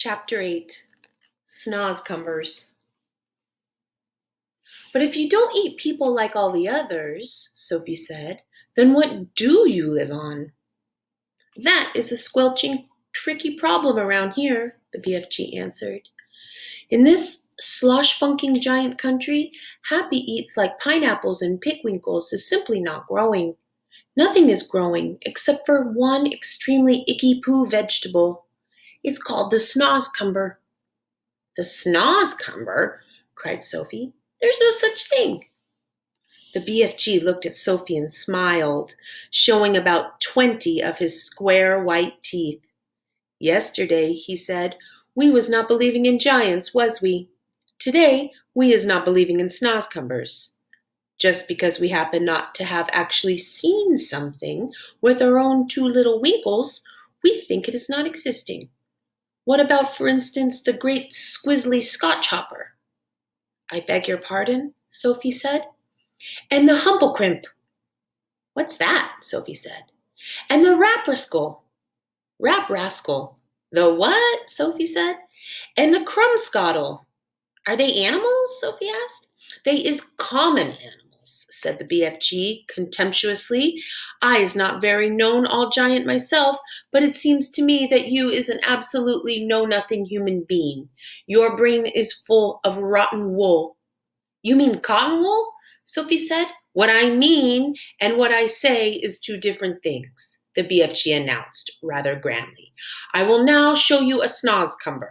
Chapter 8, Snozzcumbers. But if you don't eat people like all the others, Sophie said, then what do you live on? That is a squelching, tricky problem around here, the BFG answered. In this slosh-funking giant country, happy eats like pineapples and pickwinkles is simply not growing. Nothing is growing except for one extremely icky-poo vegetable. It's called the snozzcumber. The snozzcumber? Cried Sophie. There's no such thing. The BFG looked at Sophie and smiled, showing about 20 of his square white teeth. Yesterday, he said, we was not believing in giants, was we? Today, we is not believing in snozzcumbers. Just because we happen not to have actually seen something with our own two little winkles, we think it is not existing. What about, for instance, the great squizzly Scotch hopper? I beg your pardon, Sophie said. And the humplecrimp. What's that? Sophie said. And the raprascal. Raprascal. The what? Sophie said. And the crumscottle. Are they animals? Sophie asked. They is common animals, said the BFG contemptuously. I is not very known all giant myself, but it seems to me that you is an absolutely know-nothing human being. Your brain is full of rotten wool. You mean cotton wool? Sophie said. What I mean and what I say is two different things, the BFG announced rather grandly. I will now show you a snozzcumber.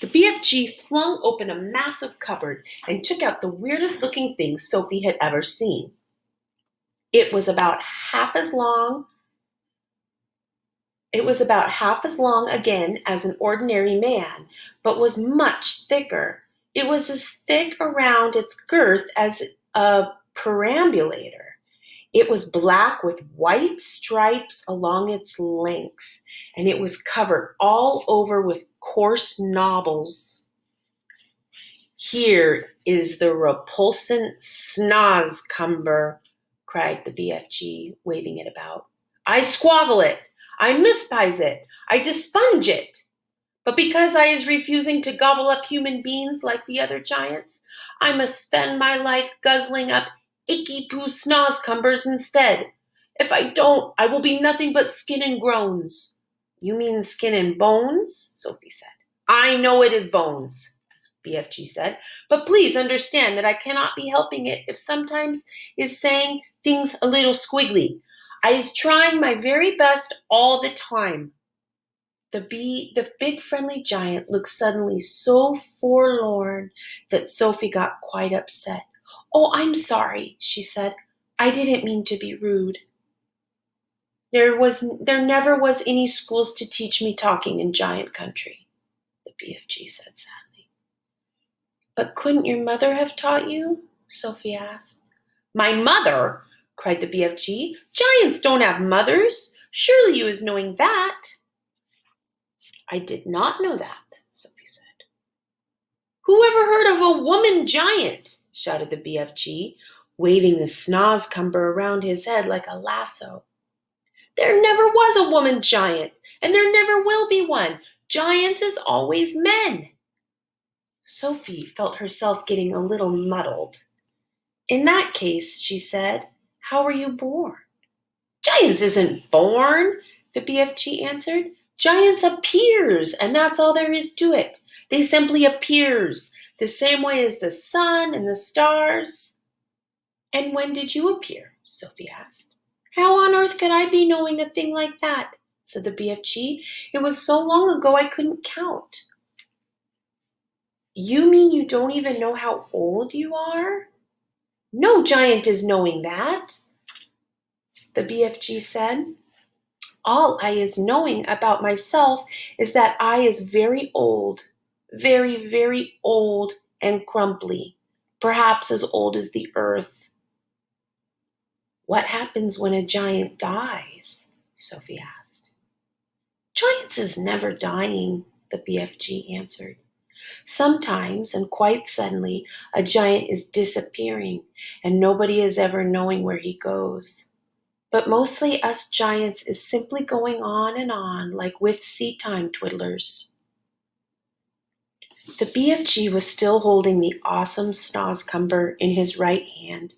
The BFG flung open a massive cupboard and took out the weirdest looking thing Sophie had ever seen. It was about half as long again as an ordinary man, but was much thicker. It was as thick around its girth as a perambulator. It was black with white stripes along its length, and it was covered all over with coarse knobbles. Here is the repulsant snozzcumber, cried the BFG, waving it about. I squoggle it, I mispize it, I desponge it. But because I is refusing to gobble up human beings like the other giants, I must spend my life guzzling up icky-poo snozzcumbers instead. If I don't, I will be nothing but skin and groans. You mean skin and bones? Sophie said. I know it is bones, BFG said, but please understand that I cannot be helping it if sometimes is saying things a little squiggly. I is trying my very best all the time. The big friendly giant looked suddenly so forlorn that Sophie got quite upset. Oh, I'm sorry, she said. I didn't mean to be rude. There never was any schools to teach me talking in giant country, the BFG said sadly. But couldn't your mother have taught you? Sophie asked. My mother? Cried the BFG. Giants don't have mothers. Surely you is knowing that. I did not know that, Sophie said. Who ever heard of a woman giant? Shouted the BFG, waving the snozzcumber around his head like a lasso. There never was a woman giant, and there never will be one. Giants is always men. Sophie felt herself getting a little muddled. In that case, she said, how were you born? Giants isn't born, the BFG answered. Giants appears, and that's all there is to it. They simply appears, the same way as the sun and the stars. And when did you appear? Sophie asked. How on earth could I be knowing a thing like that? Said the BFG. It was so long ago I couldn't count. You mean you don't even know how old you are? No giant is knowing that, the BFG said. All I is knowing about myself is that I is very old, very, very old and crumply, perhaps as old as the earth. What happens when a giant dies? Sophie asked. Giants is never dying, the BFG answered. Sometimes, and quite suddenly, a giant is disappearing, and nobody is ever knowing where he goes. But mostly us giants is simply going on and on like with seat time twiddlers. The BFG was still holding the awesome snozcumber in his right hand,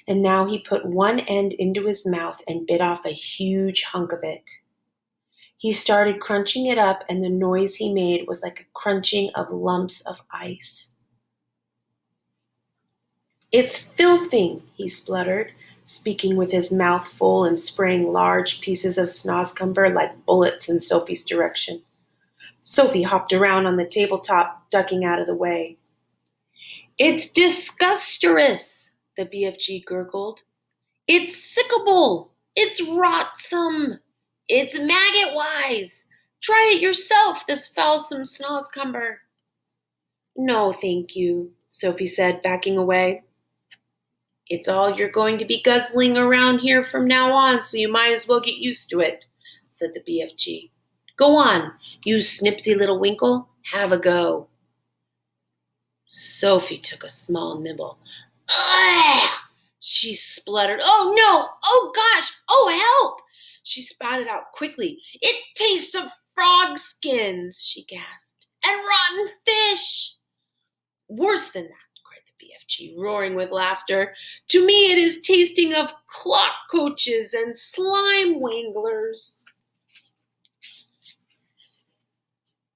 and now he put one end into his mouth and bit off a huge hunk of it. He started crunching it up, and the noise he made was like a crunching of lumps of ice. "It's filthy," he spluttered, speaking with his mouth full and spraying large pieces of snozcumber like bullets in Sophie's direction. Sophie hopped around on the tabletop, ducking out of the way. "It's disgusterous," the BFG gurgled. "It's sickable. It's rotsome. It's maggot-wise. Try it yourself, this foulsome snozcumber." "No, thank you," Sophie said, backing away. "It's all you're going to be guzzling around here from now on, so you might as well get used to it," said the BFG. "Go on, you snipsy little winkle. Have a go." Sophie took a small nibble. "Ugh!" she spluttered. "Oh, no! Oh, gosh! Oh, help!" She spat it out quickly. "It tastes of frog skins," she gasped, "and rotten fish." "Worse than that," cried the BFG, roaring with laughter. "To me it is tasting of clock coaches and slime wanglers."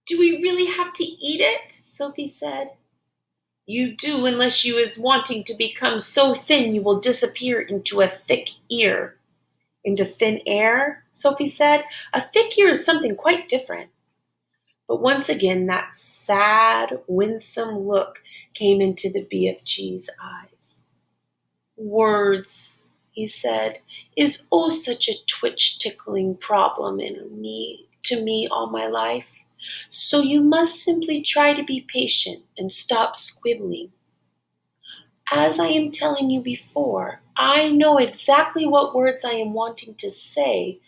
"Do we really have to eat it?" Sophie said. "You do, unless you is wanting to become so thin you will disappear into a thick ear." "Into thin air?" Sophie said. "A thick ear is something quite different." But once again that sad, winsome look came into the BFG's eyes. "Words," he said, "is oh such a twitch-tickling problem to me all my life. So you must simply try to be patient and stop squibbling. As I am telling you before, I know exactly what words I am wanting to say,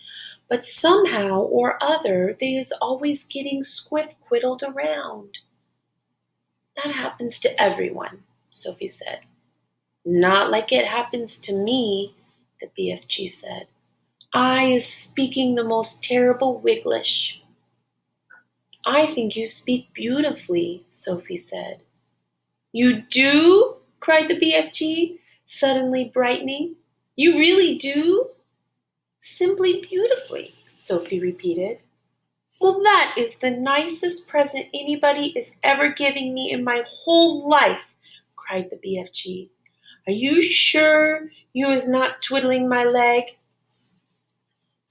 but somehow or other they is always getting squiff-quiddled around." "That happens to everyone," Sophie said. "Not like it happens to me," the BFG said. "I is speaking the most terrible Wiglish." "I think you speak beautifully," Sophie said. "You do?" cried the BFG, suddenly brightening. "You really do?" "Simply beautifully," Sophie repeated. "Well, that is the nicest present anybody is ever giving me in my whole life," cried the BFG. "Are you sure you is not twiddling my leg?"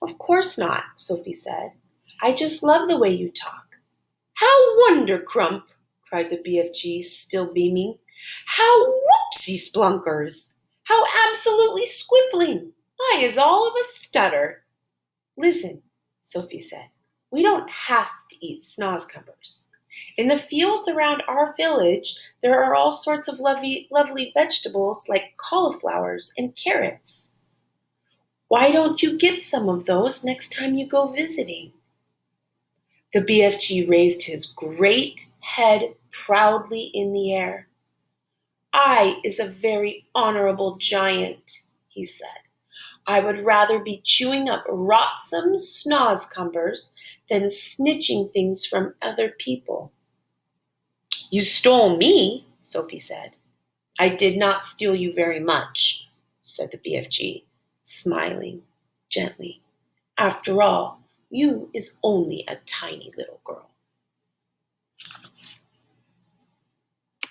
"Of course not," Sophie said. "I just love the way you talk." "How wondercrump!" cried the BFG, still beaming. "How whoopsie splunkers! How absolutely squiffling! I is all of a stutter." "Listen," Sophie said. "We don't have to eat snozcumbers. In the fields around our village there are all sorts of lovely vegetables like cauliflowers and carrots. Why don't you get some of those next time you go visiting?" The BFG raised his great head proudly in the air. "I is a very honorable giant," he said. "I would rather be chewing up rotsome snozcumbers than snitching things from other people." "You stole me," Sophie said. "I did not steal you very much," said the BFG, smiling gently. "After all, you is only a tiny little girl."